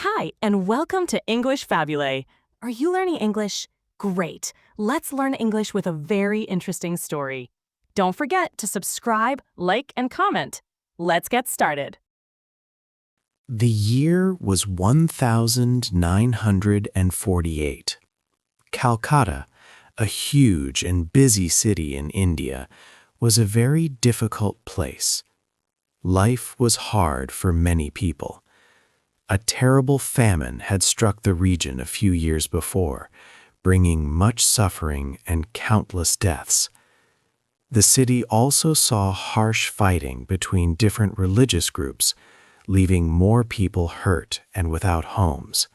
Hi, and welcome to English-Fabule. Are you learning English? Great. Let's learn English with a very interesting story. Don't forget to subscribe, like, and comment. Let's get started. The year was 1948. Calcutta, a huge and busy city in India, was a very difficult place. Life was hard for many people. A terrible famine had struck the region a few years before, bringing much suffering and countless deaths. The city also saw harsh fighting between different religious groups, leaving more people hurt and without homes.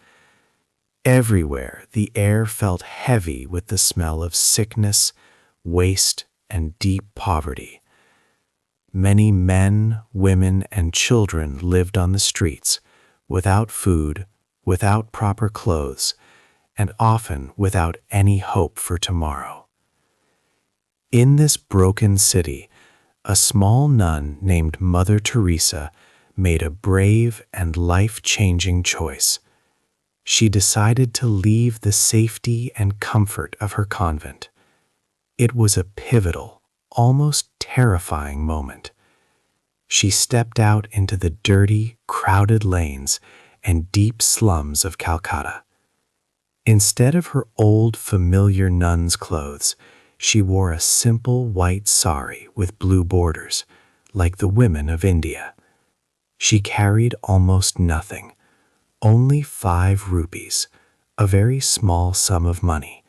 Everywhere, the air felt heavy with the smell of sickness, waste, and deep poverty. Many men, women, and children lived on the streets, without food, without proper clothes, and often without any hope for tomorrow. In this broken city, a small nun named Mother Teresa made a brave and life-changing choice. She decided to leave the safety and comfort of her convent. It was a pivotal, almost terrifying moment. She stepped out into the dirty, crowded lanes and deep slums of Calcutta. Instead of her old, familiar nun's clothes, she wore a simple white sari with blue borders, like the women of India. She carried almost nothing, only 5 rupees, a very small sum of money,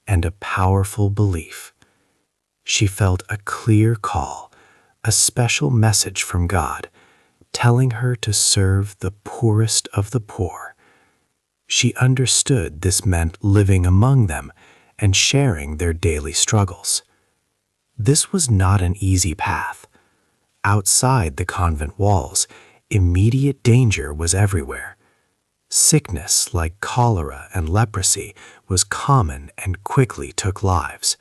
and a powerful belief. She felt a clear call, a special message from God, telling her to serve the poorest of the poor. She understood this meant living among them and sharing their daily struggles. This was not an easy path. Outside the convent walls, immediate danger was everywhere. Sickness like cholera and leprosy was common and quickly took lives.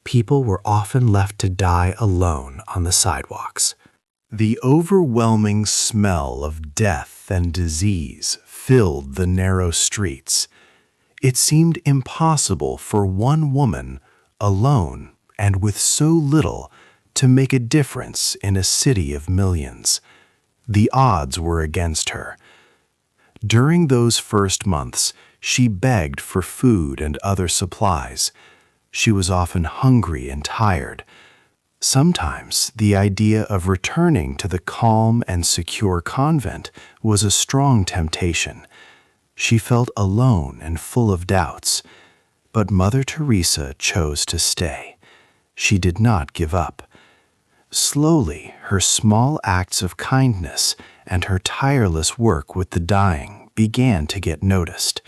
People were often left to die alone on the sidewalks. The overwhelming smell of death and disease filled the narrow streets. It seemed impossible for one woman, alone and with so little, to make a difference in a city of millions. The odds were against her. During those first months, she begged for food and other supplies. She was often hungry and tired. Sometimes the idea of returning to the calm and secure convent was a strong temptation. She felt alone and full of doubts, but Mother Teresa chose to stay. She did not give up. Slowly, her small acts of kindness and her tireless work with the dying began to get noticed.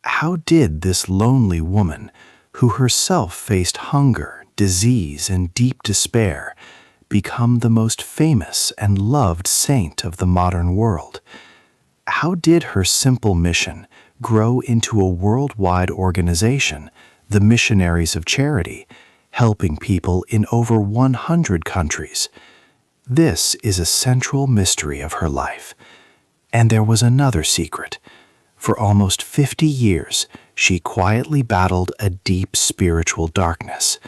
How did this lonely woman, who herself faced hunger, disease, and deep despair, become the most famous and loved saint of the modern world? How did her simple mission grow into a worldwide organization, the Missionaries of Charity, helping people in over 100 countries? This is a central mystery of her life. And there was another secret. For almost 50 years, she quietly battled a deep spiritual darkness,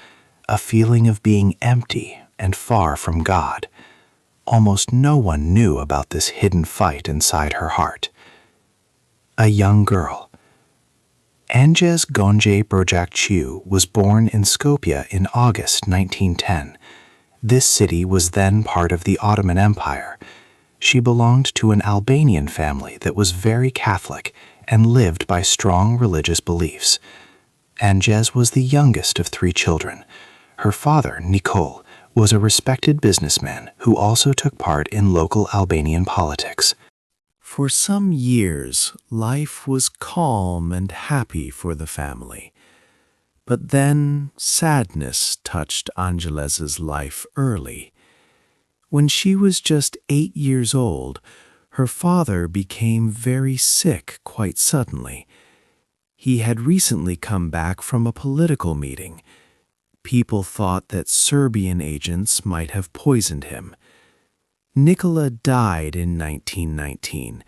a feeling of being empty and far from God. Almost no one knew about this hidden fight inside her heart. A young girl. Anjes Gonje Brojakciu was born in Skopje in August 1910. This city was then part of the Ottoman Empire. She belonged to an Albanian family that was very Catholic and lived by strong religious beliefs. Anjes was the youngest of 3 children. Her father, Nicole, was a respected businessman who also took part in local Albanian politics. For some years, life was calm and happy for the family. But then sadness touched Angeles's life early. When she was just 8 years old, her father became very sick quite suddenly. He had recently come back from a political meeting. People thought that Serbian agents might have poisoned him. Nicola died in 1919,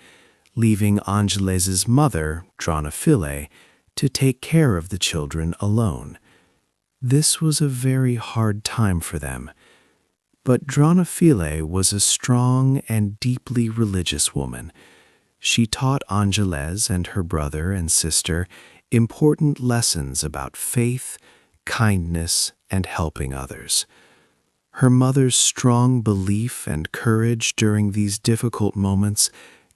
leaving Angeles's mother, Dronafile, to take care of the children alone. This was a very hard time for them. But Dronafile was a strong and deeply religious woman. She taught Angeles and her brother and sister important lessons about faith, kindness, and helping others. Her mother's strong belief and courage during these difficult moments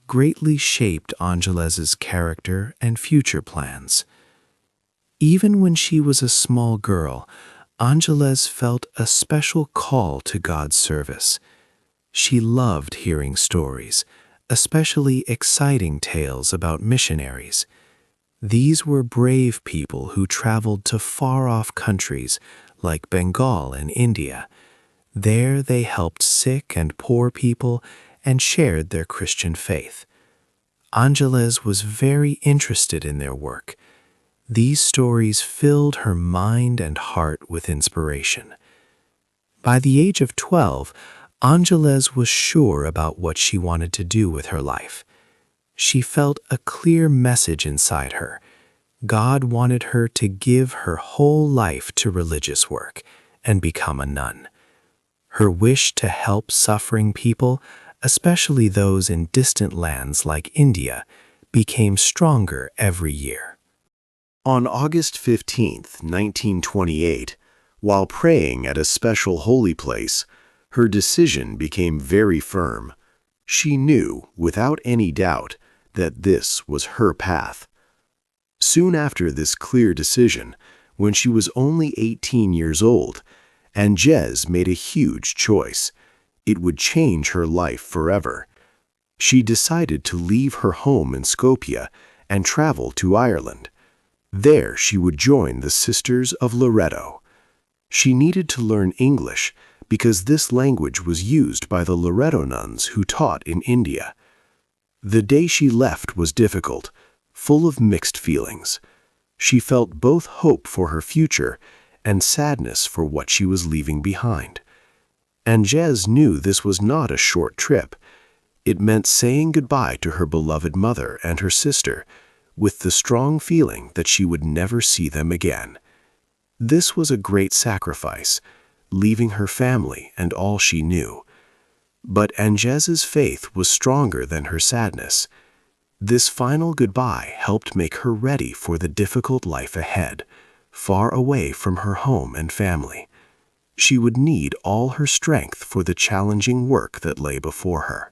greatly shaped Angeles's character and future plans. Even when she was a small girl, Angeles felt a special call to God's service. She loved hearing stories, especially exciting tales about missionaries. These were brave people who traveled to far-off countries like Bengal and India. There they helped sick and poor people and shared their Christian faith. Angeles was very interested in their work. These stories filled her mind and heart with inspiration. By the age of 12, Angeles was sure about what she wanted to do with her life. She felt a clear message inside her. God wanted her to give her whole life to religious work and become a nun. Her wish to help suffering people, especially those in distant lands like India, became stronger every year. On August 15, 1928, while praying at a special holy place, her decision became very firm. She knew, without any doubt, that this was her path. Soon after this clear decision, when she was only 18 years old, Angeles made a huge choice. It would change her life forever. She decided to leave her home in Skopje and travel to Ireland. There she would join the Sisters of Loreto. She needed to learn English because this language was used by the Loreto nuns who taught in India. The day she left was difficult, full of mixed feelings. She felt both hope for her future and sadness for what she was leaving behind. Angeles knew this was not a short trip. It meant saying goodbye to her beloved mother and her sister, with the strong feeling that she would never see them again. This was a great sacrifice, leaving her family and all she knew. But Angeles's faith was stronger than her sadness. This final goodbye helped make her ready for the difficult life ahead, far away from her home and family. She would need all her strength for the challenging work that lay before her.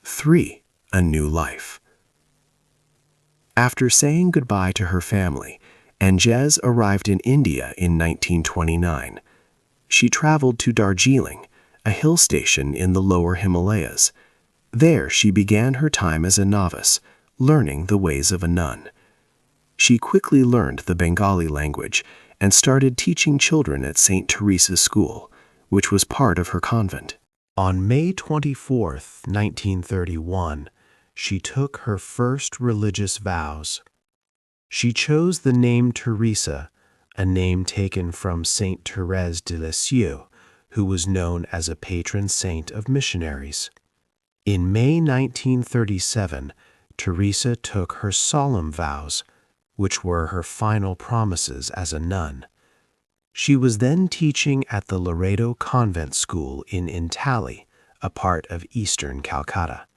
3. A new life. After saying goodbye to her family, Angeles arrived in India in 1929. She traveled to Darjeeling, a hill station in the lower Himalayas. There she began her time as a novice, learning the ways of a nun. She quickly learned the Bengali language and started teaching children at Saint Teresa School, which was part of her convent. On May 24, 1931, she took her first religious vows. She chose the name Teresa, a name taken from Saint Thérèse de Lisieux, who was known as a patron saint of missionaries. In May 1937, Teresa took her solemn vows, which were her final promises as a nun. She was then teaching at the Loreto Convent School in Intali, a part of eastern Calcutta.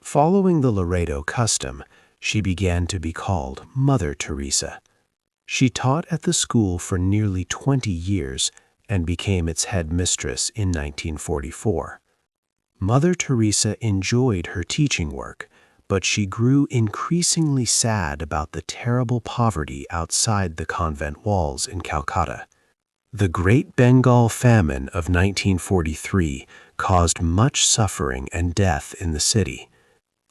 Following the Loreto custom, she began to be called Mother Teresa. She taught at the school for nearly 20 years and became its head mistress in 1944. Mother Teresa enjoyed her teaching work, but she grew increasingly sad about the terrible poverty outside the convent walls in Calcutta. The Great Bengal Famine of 1943 caused much suffering and death in the city.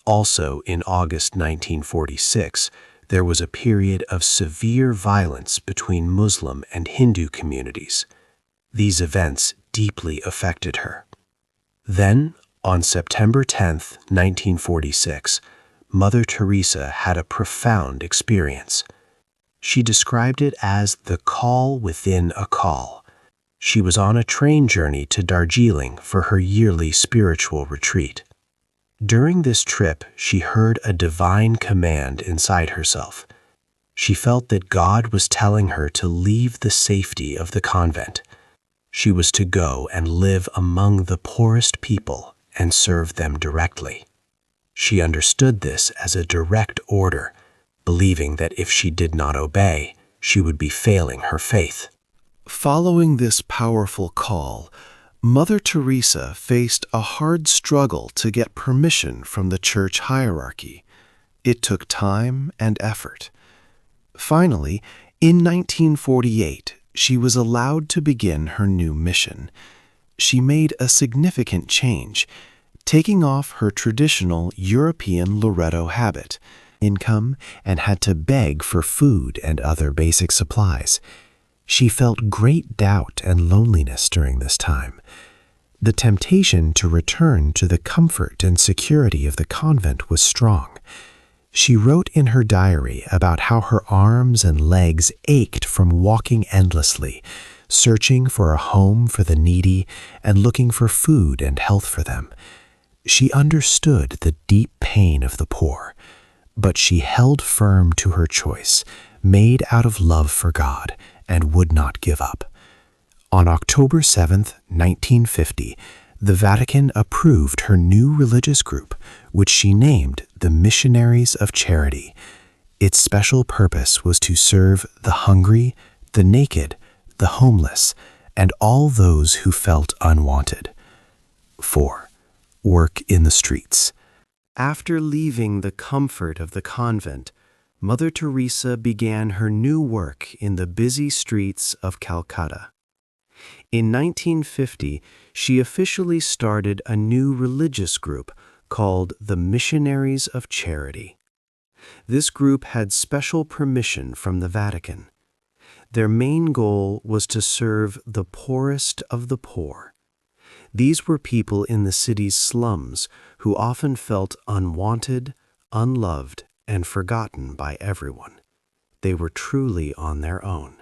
Also, in August 1946, there was a period of severe violence between Muslim and Hindu communities. These events deeply affected her. Then, on September 10, 1946, Mother Teresa had a profound experience. She described it as the call within a call. She was on a train journey to Darjeeling for her yearly spiritual retreat. During this trip, she heard a divine command inside herself. She felt that God was telling her to leave the safety of the convent. She was to go and live among the poorest people and serve them directly. She understood this as a direct order, believing that if she did not obey, she would be failing her faith. Following this powerful call, Mother Teresa faced a hard struggle to get permission from the church hierarchy. It took time and effort. Finally, in 1948, she was allowed to begin her new mission. She made a significant change, taking off her traditional European Loreto habit, income, and had to beg for food and other basic supplies. She felt great doubt and loneliness during this time. The temptation to return to the comfort and security of the convent was strong. She wrote in her diary about how her arms and legs ached from walking endlessly, searching for a home for the needy and looking for food and health for them. She understood the deep pain of the poor, but she held firm to her choice, made out of love for God, and would not give up. On October 7, 1950, the Vatican approved her new religious group, which she named the Missionaries of Charity. Its special purpose was to serve the hungry, the naked, the homeless, and all those who felt unwanted. 4. Work in the streets. After leaving the comfort of the convent, Mother Teresa began her new work in the busy streets of Calcutta. In 1950, she officially started a new religious group called the Missionaries of Charity. This group had special permission from the Vatican. Their main goal was to serve the poorest of the poor. These were people in the city's slums who often felt unwanted, unloved, and forgotten by everyone. They were truly on their own.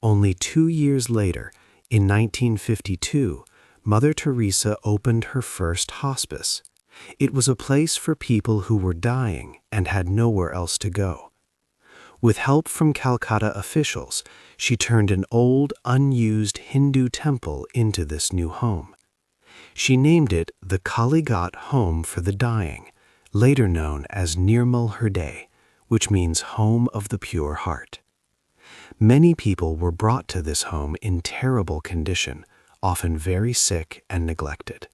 Only 2 years later, in 1952, Mother Teresa opened her first hospice. It was a place for people who were dying and had nowhere else to go. With help from Calcutta officials, she turned an old, unused Hindu temple into this new home. She named it the Kalighat Home for the Dying, later known as Nirmal Hriday, which means Home of the Pure Heart. Many people were brought to this home in terrible condition, often very sick and neglected.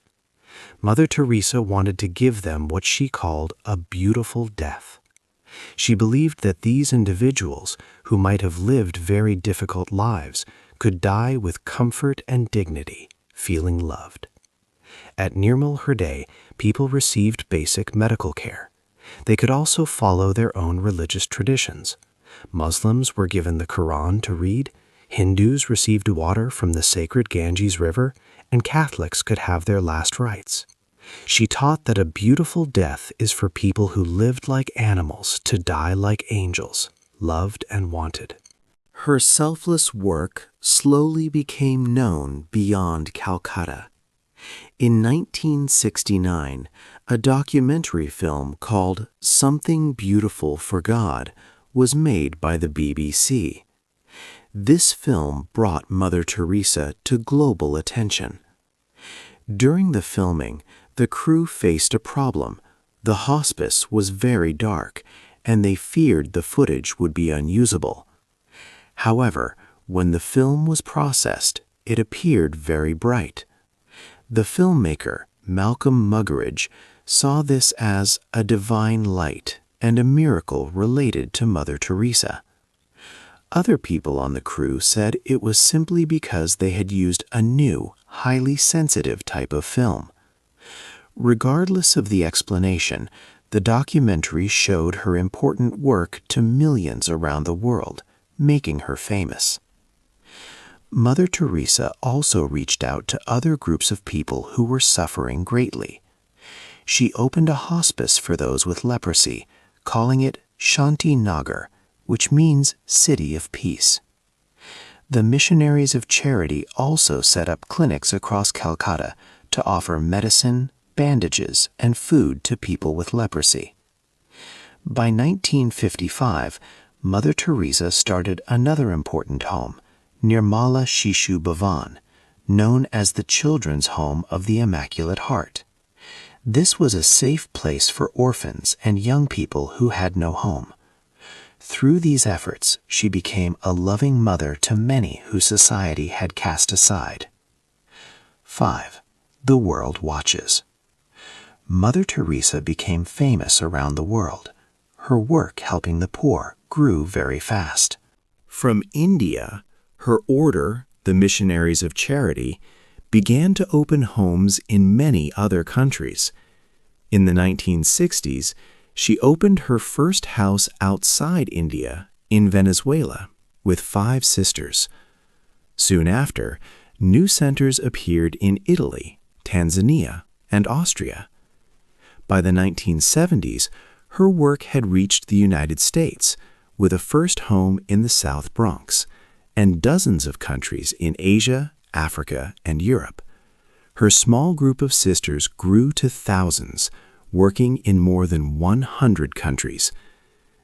Mother Teresa wanted to give them what she called a beautiful death. She believed that these individuals, who might have lived very difficult lives, could die with comfort and dignity, feeling loved. At Nirmal Hriday, people received basic medical care. They could also follow their own religious traditions. Muslims were given the Quran to read, Hindus received water from the sacred Ganges River, and Catholics could have their last rites. She taught that a beautiful death is for people who lived like animals to die like angels, loved and wanted. Her selfless work slowly became known beyond Calcutta. In 1969, a documentary film called Something Beautiful for God was made by the BBC. This film brought Mother Teresa to global attention. During the filming, the crew faced a problem. The hospice was very dark, and they feared the footage would be unusable. However, when the film was processed, it appeared very bright. The filmmaker, Malcolm Muggeridge, saw this as a divine light and a miracle related to Mother Teresa. Other people on the crew said it was simply because they had used a new, highly sensitive type of film. Regardless of the explanation, the documentary showed her important work to millions around the world, making her famous. Mother Teresa also reached out to other groups of people who were suffering greatly. She opened a hospice for those with leprosy, calling it Shanti Nagar, which means City of Peace. The Missionaries of Charity also set up clinics across Calcutta to offer medicine, bandages, and food to people with leprosy. By 1955, Mother Teresa started another important home, Nirmala Shishu Bhavan, known as the Children's Home of the Immaculate Heart. This was a safe place for orphans and young people who had no home. Through these efforts, she became a loving mother to many who society had cast aside. 5. The world watches. Mother Teresa became famous around the world. Her work helping the poor grew very fast. From India, her order, the Missionaries of Charity, began to open homes in many other countries. In the 1960s, she opened her first house outside India, in Venezuela, with 5 sisters. Soon after, new centers appeared in Italy, Tanzania, and Austria. By the 1970s, her work had reached the United States, with a first home in the South Bronx, and dozens of countries in Asia, Africa, and Europe. Her small group of sisters grew to thousands, working in more than 100 countries.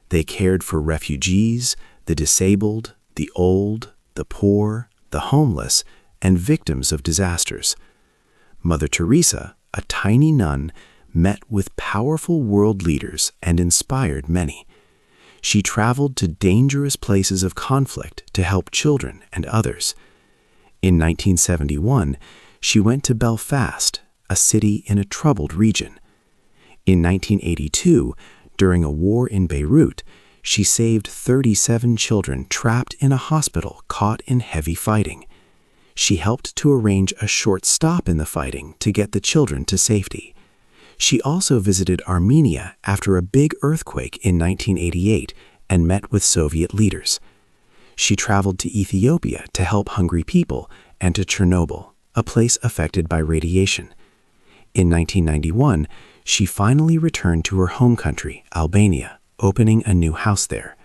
They cared for refugees, the disabled, the old, the poor, the homeless, and victims of disasters. Mother Teresa, a tiny nun, met with powerful world leaders and inspired many. She traveled to dangerous places of conflict to help children and others. In 1971, she went to Belfast, a city in a troubled region. In 1982, during a war in Beirut, she saved 37 children trapped in a hospital caught in heavy fighting. She helped to arrange a short stop in the fighting to get the children to safety. She also visited Armenia after a big earthquake in 1988 and met with Soviet leaders. She traveled to Ethiopia to help hungry people and to Chernobyl, a place affected by radiation. In 1991, she finally returned to her home country, Albania, opening a new house there.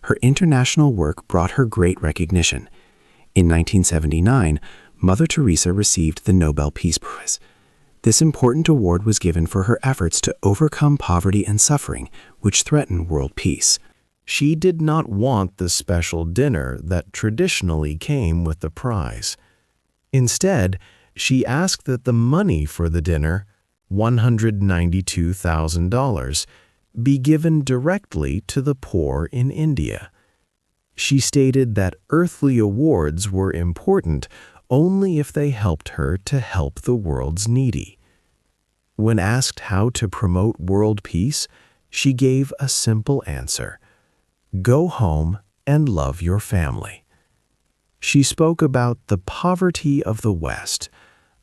Her international work brought her great recognition. In 1979, Mother Teresa received the Nobel Peace Prize. This important award was given for her efforts to overcome poverty and suffering, which threaten world peace. She did not want the special dinner that traditionally came with the prize. Instead, she asked that the money for the dinner, $192,000, be given directly to the poor in India. She stated that earthly awards were important only if they helped her to help the world's needy. When asked how to promote world peace, she gave a simple answer: go home and love your family. She spoke about the poverty of the West,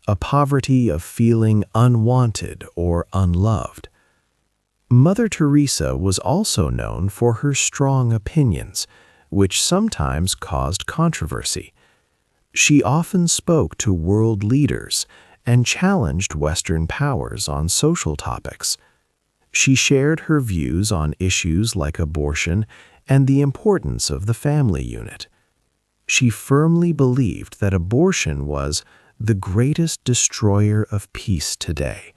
a poverty of feeling unwanted or unloved. Mother Teresa was also known for her strong opinions, which sometimes caused controversy. She often spoke to world leaders and challenged Western powers on social topics. She shared her views on issues like abortion and the importance of the family unit. She firmly believed that abortion was the greatest destroyer of peace today.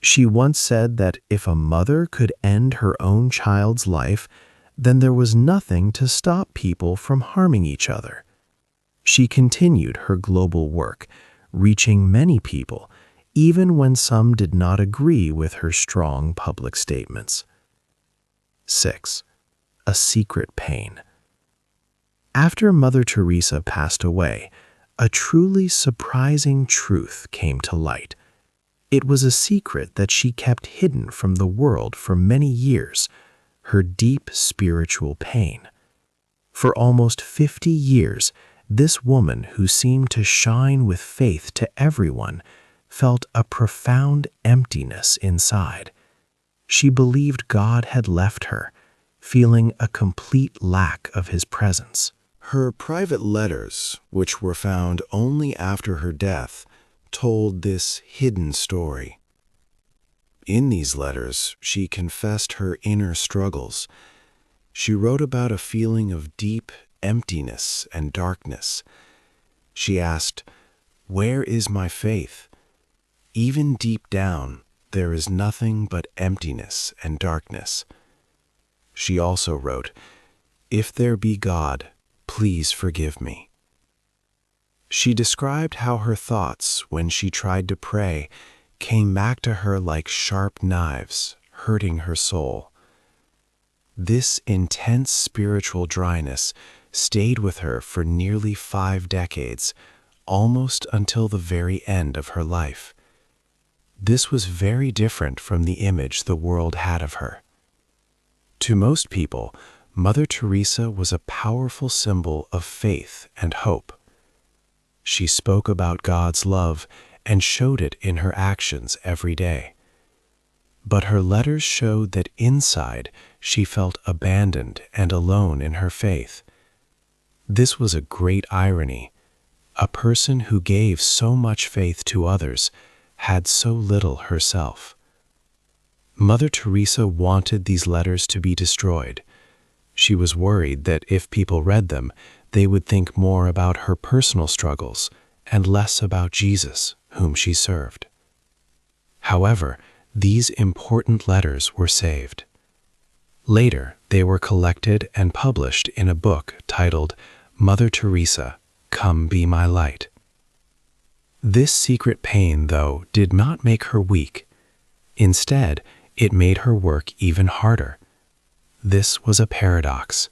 She once said that if a mother could end her own child's life, then there was nothing to stop people from harming each other. She continued her global work, reaching many people, even when some did not agree with her strong public statements. 6. A secret pain. After Mother Teresa passed away, a truly surprising truth came to light. It was a secret that she kept hidden from the world for many years: her deep spiritual pain. For almost 50 years, this woman, who seemed to shine with faith to everyone, felt a profound emptiness inside. She believed God had left her, feeling a complete lack of His presence. Her private letters, which were found only after her death, told this hidden story. In these letters, she confessed her inner struggles. She wrote about a feeling of deep emptiness and darkness. She asked, "Where is my faith?" Even deep down, there is nothing but emptiness and darkness. She also wrote, "If there be God, please forgive me." She described how her thoughts, when she tried to pray, came back to her like sharp knives, hurting her soul. This intense spiritual dryness stayed with her for nearly 5 decades, almost until the very end of her life. This was very different from the image the world had of her. To most people, Mother Teresa was a powerful symbol of faith and hope. She spoke about God's love and showed it in her actions every day. But her letters showed that inside she felt abandoned and alone in her faith. This was a great irony. A person who gave so much faith to others had so little herself. Mother Teresa wanted these letters to be destroyed. She was worried that if people read them, they would think more about her personal struggles and less about Jesus, whom she served. However, these important letters were saved. Later, they were collected and published in a book titled Mother Teresa, Come Be My Light. This secret pain, though, did not make her weak. Instead, it made her work even harder. This was a paradox.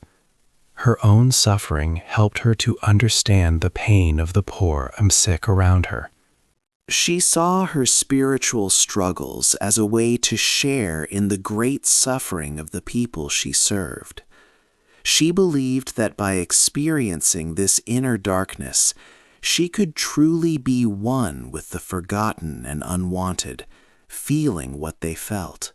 Her own suffering helped her to understand the pain of the poor and sick around her. She saw her spiritual struggles as a way to share in the great suffering of the people she served. She believed that by experiencing this inner darkness, she could truly be one with the forgotten and unwanted, feeling what they felt.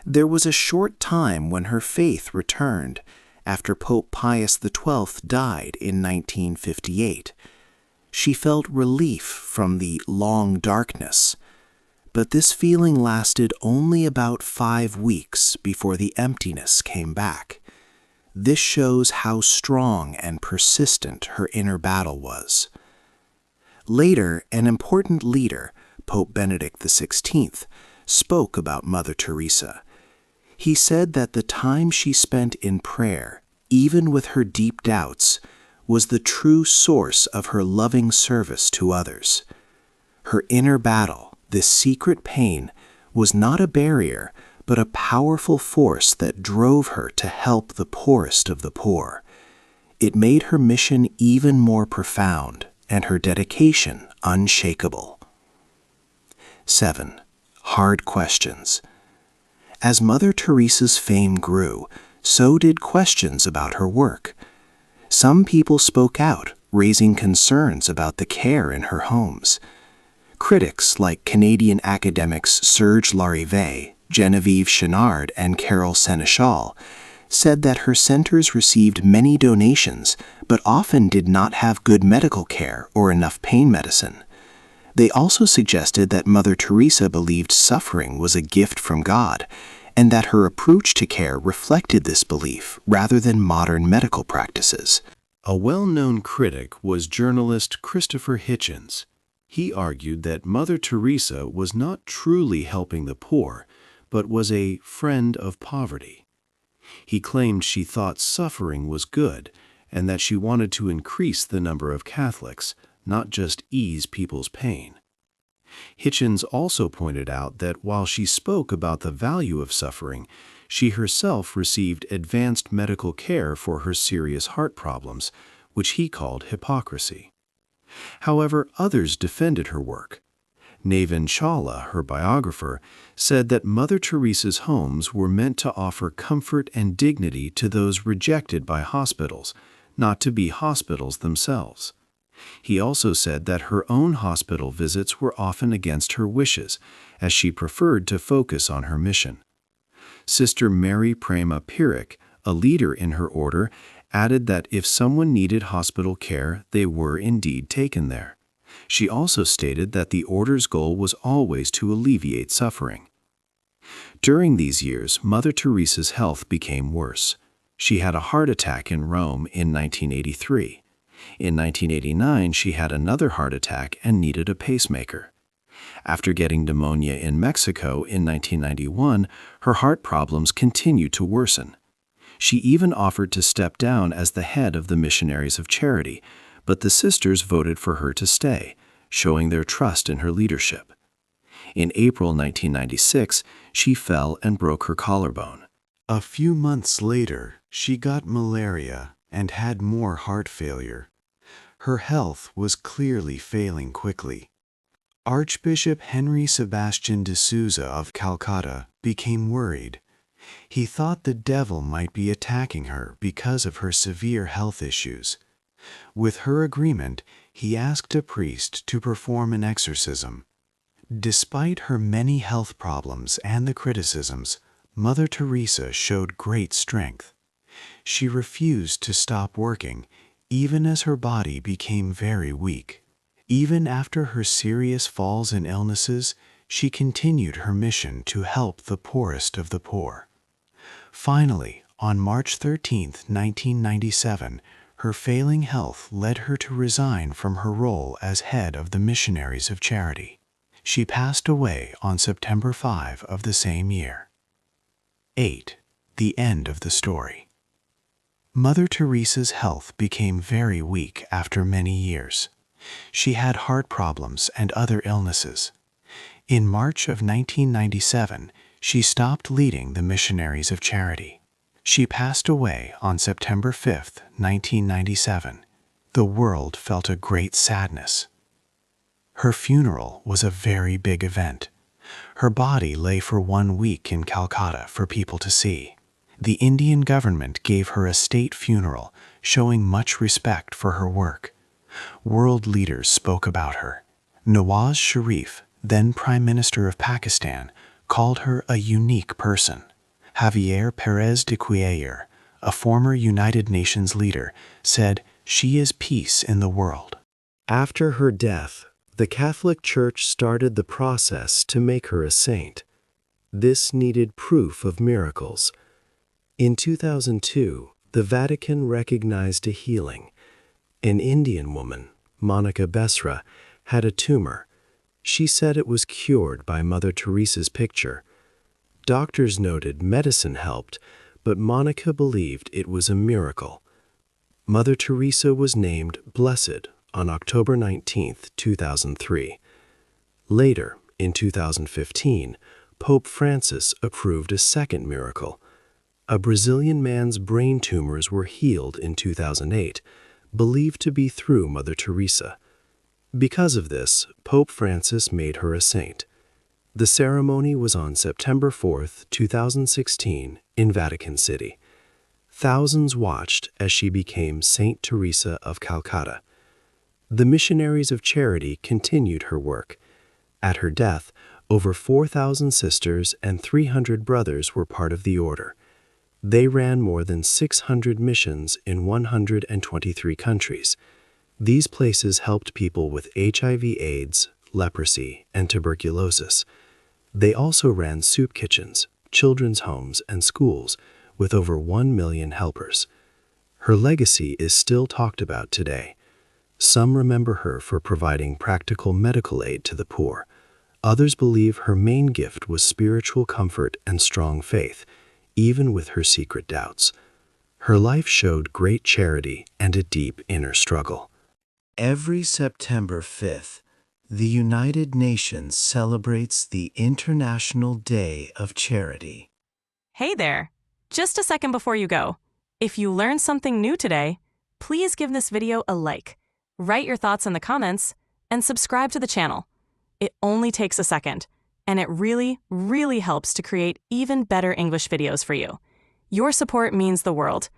There was a short time when her faith returned, after Pope Pius XII died in 1958. She felt relief from the long darkness, but this feeling lasted only about 5 weeks before the emptiness came back. This shows how strong and persistent her inner battle was. Later, an important leader, Pope Benedict XVI, spoke about Mother Teresa. He said that the time she spent in prayer, even with her deep doubts, was the true source of her loving service to others. Her inner battle, this secret pain, was not a barrier, but a powerful force that drove her to help the poorest of the poor. It made her mission even more profound and her dedication unshakable. 7. Hard questions. As Mother Teresa's fame grew, so did questions about her work. Some people spoke out, raising concerns about the care in her homes. Critics like Canadian academics Serge Larive, Genevieve Chenard, and Carol Seneschal said that her centers received many donations, but often did not have good medical care or enough pain medicine. They also suggested that Mother Teresa believed suffering was a gift from God, and that her approach to care reflected this belief rather than modern medical practices. A well-known critic was journalist Christopher Hitchens. He argued that Mother Teresa was not truly helping the poor, but was a friend of poverty. He claimed she thought suffering was good, and that she wanted to increase the number of Catholics, not just ease people's pain. Hitchens also pointed out that while she spoke about the value of suffering, she herself received advanced medical care for her serious heart problems, which he called hypocrisy. However, others defended her work. Navin Chawla, her biographer, said that Mother Teresa's homes were meant to offer comfort and dignity to those rejected by hospitals, not to be hospitals themselves. He also said that her own hospital visits were often against her wishes, as she preferred to focus on her mission. Sister Mary Prema Pirik, a leader in her order, added that if someone needed hospital care, they were indeed taken there. She also stated that the order's goal was always to alleviate suffering. During these years, Mother Teresa's health became worse. She had a heart attack in Rome in 1983. In 1989, she had another heart attack and needed a pacemaker. After getting pneumonia in Mexico in 1991, her heart problems continued to worsen. She even offered to step down as the head of the Missionaries of Charity, but the sisters voted for her to stay, showing their trust in her leadership. In April 1996, she fell and broke her collarbone. A few months later, she got malaria and had more heart failure. Her health was clearly failing quickly. Archbishop Henry Sebastian de Souza of Calcutta became worried. He thought the devil might be attacking her because of her severe health issues. With her agreement, he asked a priest to perform an exorcism. Despite her many health problems and the criticisms, Mother Teresa showed great strength. She refused to stop working, even as her body became very weak. Even after her serious falls and illnesses, she continued her mission to help the poorest of the poor. Finally, on March 13, 1997, her failing health led her to resign from her role as head of the Missionaries of Charity. She passed away on September 5 of the same year. 8. The end of the story. Mother Teresa's health became very weak after many years. She had heart problems and other illnesses. In March of 1997, she stopped leading the Missionaries of Charity. She passed away on September 5, 1997. The world felt a great sadness. Her funeral was a very big event. Her body lay for 1 week in Calcutta for people to see. The Indian government gave her a state funeral, showing much respect for her work. World leaders spoke about her. Nawaz Sharif, then Prime Minister of Pakistan, called her a unique person. Javier Pérez de Cuellar, a former United Nations leader, said, "She is peace in the world." After her death, the Catholic Church started the process to make her a saint. This needed proof of miracles. In 2002, the Vatican recognized a healing. An Indian woman, Monica Besra, had a tumor. She said it was cured by Mother Teresa's picture. Doctors noted medicine helped, but Monica believed it was a miracle. Mother Teresa was named Blessed on October 19, 2003. Later, in 2015, Pope Francis approved a second miracle. A Brazilian man's brain tumors were healed in 2008, believed to be through Mother Teresa. Because of this, Pope Francis made her a saint. The ceremony was on September 4, 2016, in Vatican City. Thousands watched as she became Saint Teresa of Calcutta. The Missionaries of Charity continued her work. At her death, over 4,000 sisters and 300 brothers were part of the order. They ran more than 600 missions in 123 countries. These places helped people with HIV/AIDS, leprosy, and tuberculosis. They also ran soup kitchens, children's homes, and schools with over 1 million helpers. Her legacy is still talked about today. Some remember her for providing practical medical aid to the poor. Others believe her main gift was spiritual comfort and strong faith, even with her secret doubts. Her life showed great charity and a deep inner struggle. Every September 5th, the United Nations celebrates the International Day of Charity. Hey there! Just a second before you go. If you learned something new today, please give this video a like, write your thoughts in the comments, and subscribe to the channel. It only takes a second, and it really, really helps to create even better English videos for you. Your support means the world,